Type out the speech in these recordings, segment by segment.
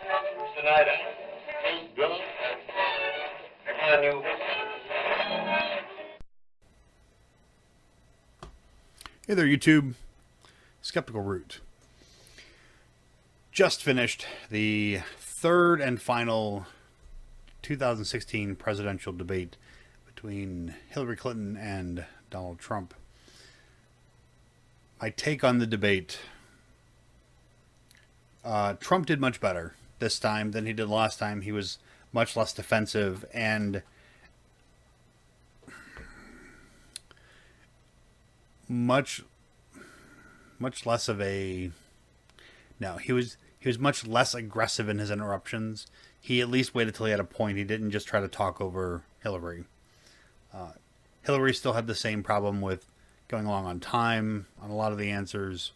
Tonight, he's drunk. I knew. Hey there, YouTube. SkepticalRoot. Just finished the third and final 2016 presidential debate between Hillary Clinton and Donald Trump. My take on the debate. Trump did much better this time than he did last time. He was much less defensive and much less of a... No, he was much less aggressive in his interruptions. He at least waited till he had a point. He didn't just try to talk over Hillary. Hillary still had the same problem with going along on time on a lot of the answers.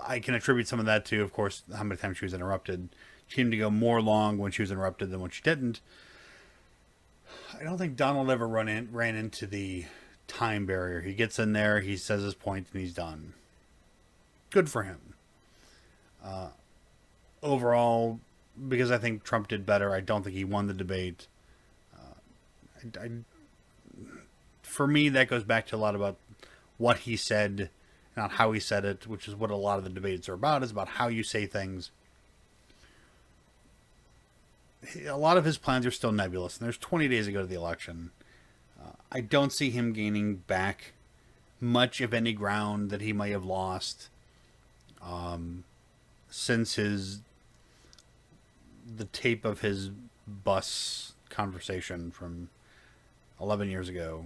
I can attribute some of that to, of course, how many times she was interrupted. She seemed to go more long when she was interrupted than when she didn't. I don't think Donald ever ran into the time barrier. He gets in there, he says his point, and he's done. Good for him. Overall, because I think Trump did better, I don't think he won the debate. For me, that goes back to a lot about what he said, not how he said it, which is what a lot of the debates are about, is about how you say things. A lot of his plans are still nebulous, and there's 20 days to go to the election. I don't see him gaining back much, if any, ground that he might have lost since the tape of his bus conversation from 11 years ago,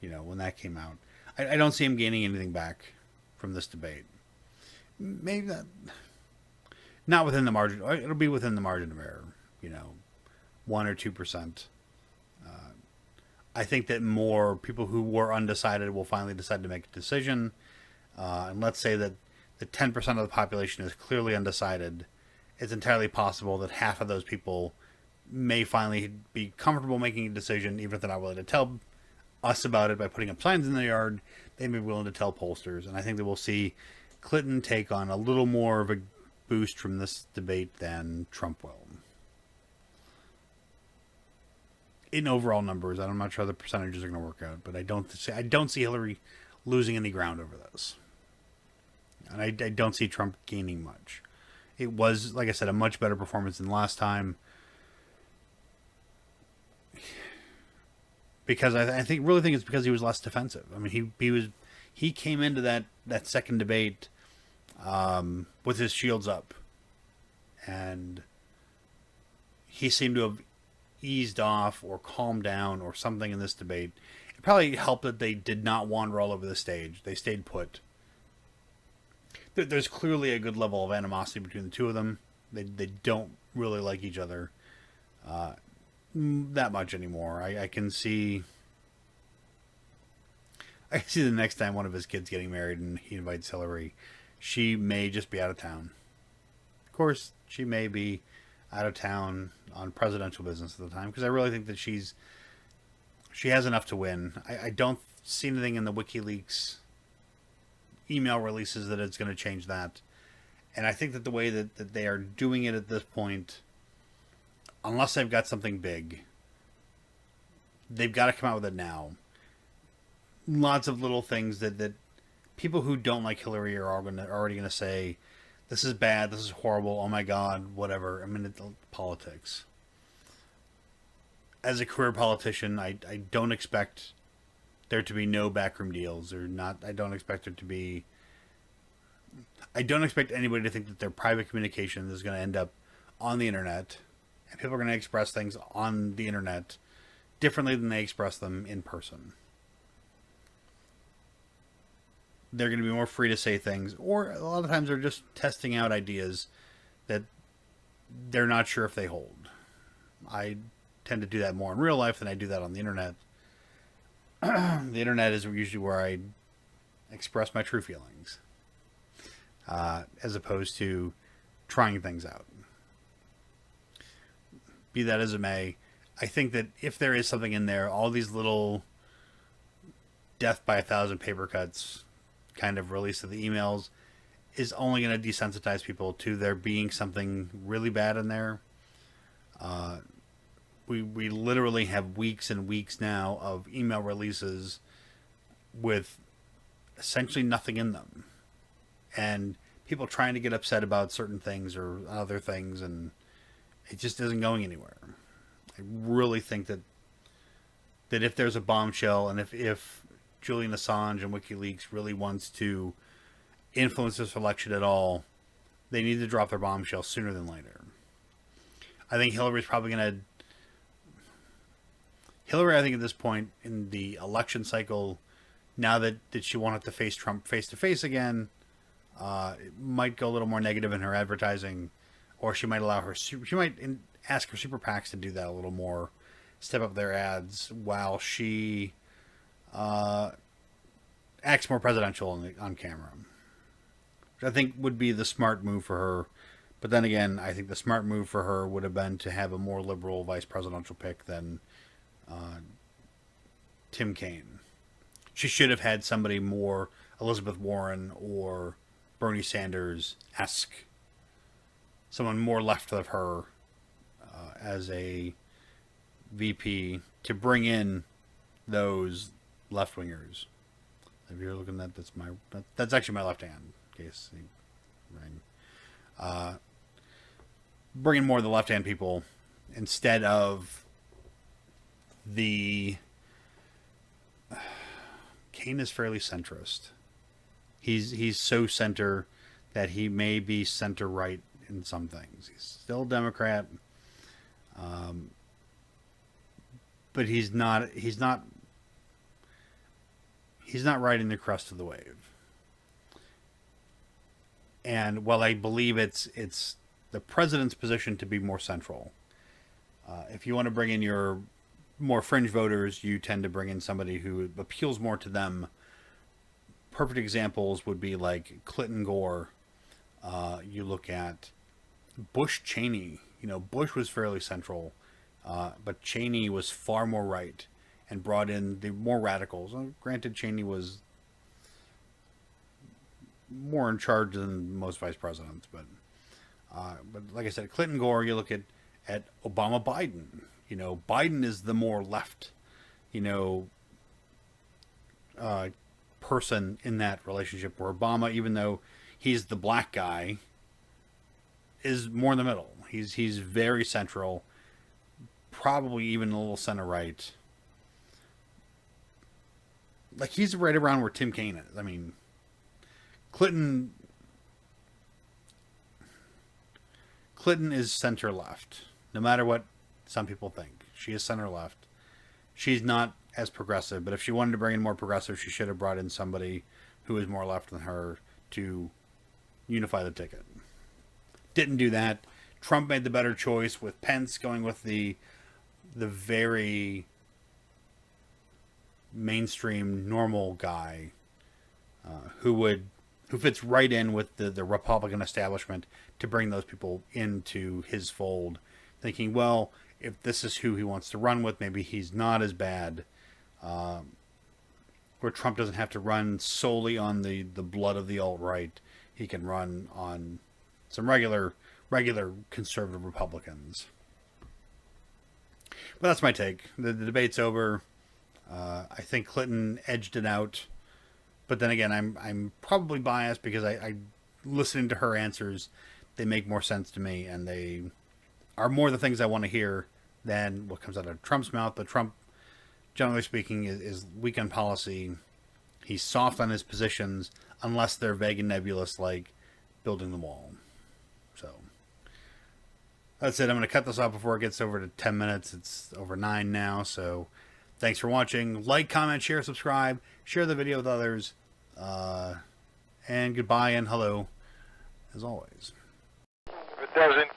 when that came out. I don't see him gaining anything back from this debate. Maybe that, not within the margin. It'll be within the margin of error, 1 or 2%. I think that more people who were undecided will finally decide to make a decision. And let's say that the 10% of the population is clearly undecided. It's entirely possible that half of those people may finally be comfortable making a decision, even if they're not willing to tell us about it by putting up signs in their yard. They may be willing to tell pollsters. And I think that we'll see Clinton take on a little more of a boost from this debate than Trump will. In overall numbers, I'm not sure how the percentages are going to work out, but I don't see Hillary losing any ground over this. And I don't see Trump gaining much. It was, like I said, a much better performance than last time. Because I really think it's because he was less defensive. I mean, he came into that second debate with his shields up, and he seemed to have eased off or calmed down or something in this debate. It probably helped that they did not wander all over the stage. They stayed put. There's clearly a good level of animosity between the two of them. They don't really like each other that much anymore. I can see the next time one of his kids getting married and he invites Hillary, she may just be out of town. Of course, she may be out of town on presidential business at the time, because I really think that she has enough to win. I don't see anything in the WikiLeaks email releases that it's going to change that. And I think that the way that they are doing it at this point, unless they've got something big, they've got to come out with it now. Lots of little things that people who don't like Hillary are already going to say, this is bad, this is horrible, oh my God, whatever. I mean, it's politics. As a career politician, I don't expect there to be no backroom deals, I don't expect anybody to think that their private communication is going to end up on the internet, and people are going to express things on the internet differently than they express them in person. They're going to be more free to say things, or a lot of times they're just testing out ideas that they're not sure if they hold. I tend to do that more in real life than I do that on the internet. The internet is usually where I express my true feelings, as opposed to trying things out. Be that as it may, I think that if there is something in there, all these little death by 1,000 paper cuts kind of release of the emails, is only going to desensitize people to there being something really bad in there. We literally have weeks and weeks now of email releases with essentially nothing in them, and people trying to get upset about certain things or other things, and it just isn't going anywhere. I really think that if there's a bombshell, and if Julian Assange and WikiLeaks really wants to influence this election at all, they need to drop their bombshell sooner than later. I think Hillary's probably going to... Hillary, I think at this point in the election cycle, now that she won't have to face Trump face-to-face again, it might go a little more negative in her advertising, or she might allow her... She might ask her super PACs to do that a little more, step up their ads while she acts more presidential on camera. Which I think would be the smart move for her. But then again, I think the smart move for her would have been to have a more liberal vice presidential pick than Tim Kaine. She should have had somebody more Elizabeth Warren or Bernie Sanders-esque. Someone more left of her as a VP to bring in those left-wingers. If you're looking at that's actually my left hand. In case you rang. Bring in more of the left-hand people instead of the... Kaine is fairly centrist. He's so center that he may be center-right in some things. He's still Democrat, but he's not riding the crest of the wave. And while I believe it's the president's position to be more central, if you want to bring in your more fringe voters, you tend to bring in somebody who appeals more to them. Perfect examples would be like Clinton, Gore. You look at Bush, Cheney. Bush was fairly central, but Cheney was far more right and brought in the more radicals. Granted, Cheney was more in charge than most vice presidents, but like I said, Clinton, Gore. You look at Obama, Biden. Biden is the more left, person in that relationship, where Obama, even though he's the black guy, is more in the middle. He's very central, probably even a little center right. Like, he's right around where Tim Kaine is. I mean, Clinton is center left, no matter what some people think. She is center left. She's not as progressive, but if she wanted to bring in more progressive, she should have brought in somebody who is more left than her to unify the ticket. Didn't do that. Trump made the better choice with Pence going with the very mainstream normal guy who fits right in with the Republican establishment, to bring those people into his fold, thinking, well, if this is who he wants to run with, maybe he's not as bad. Where Trump doesn't have to run solely on the blood of the alt-right. He can run on some regular conservative Republicans. But that's my take. The debate's over. I think Clinton edged it out. But then again, I'm probably biased because I listening to her answers, they make more sense to me, and they are more the things I want to hear than what comes out of Trump's mouth. But Trump, generally speaking, is weak on policy. He's soft on his positions, unless they're vague and nebulous, like building the wall. So that's it. I'm going to cut this off before it gets over to 10 minutes. It's over 9 now. So thanks for watching. Like, comment, share, subscribe. Share the video with others. And goodbye and hello, as always. If it doesn't...